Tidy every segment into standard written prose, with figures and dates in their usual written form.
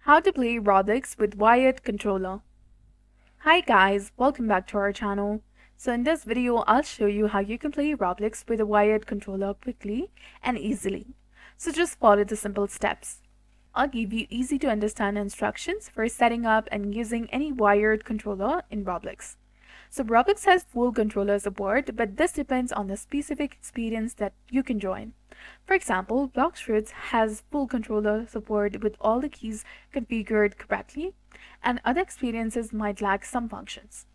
How to play Roblox with wired controller. Hi guys, welcome back to our channel. So in this video, I'll show you how you can play Roblox with a wired controller quickly and easily. So just follow the simple steps. I'll give you easy to understand instructions for setting up and using any wired controller in Roblox. So Roblox has full controller support, but this depends on the specific experience that you can join. For example, Blox has full controller support with all the keys configured correctly, and other experiences might lack some functions.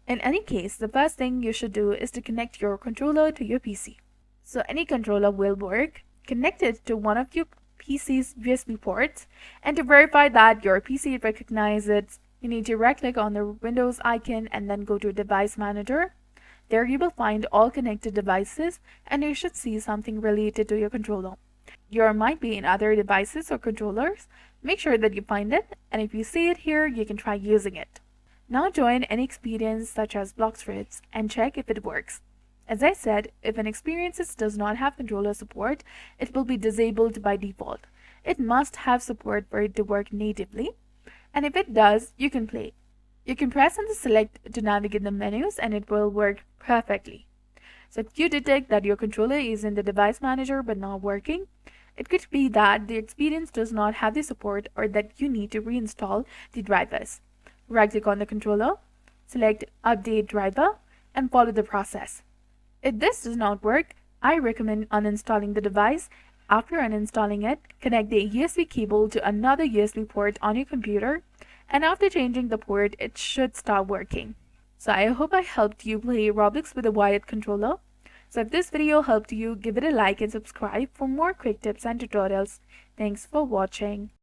In any case, the first thing you should do is to connect your controller to your PC. So any controller will work. Connect it to one of your PC's USB ports, and to verify that your PC recognizes it, you need to right-click on the Windows icon and then go to Device Manager. There you will find all connected devices, and you should see something related to your controller. Yours might be in other devices or controllers. Make sure that you find it, and if you see it here, you can try using it. Now join any experience such as Blox and check if it works. As I said, if an experience does not have controller support, it will be disabled by default. It must have support for it to work natively, and if it does, you can play. You can press on the select to navigate the menus and it will work perfectly. So if you detect that your controller is in the device manager but not working, it could be that the experience does not have the support or that you need to reinstall the drivers. Right-click on the controller, select Update Driver, and follow the process. If this does not work, I recommend uninstalling the device. After uninstalling it, connect the USB cable to another USB port on your computer, and after changing the port, it should start working. So I hope I helped you play Roblox with a wired controller. So if this video helped you, give it a like and subscribe for more quick tips and tutorials. Thanks for watching.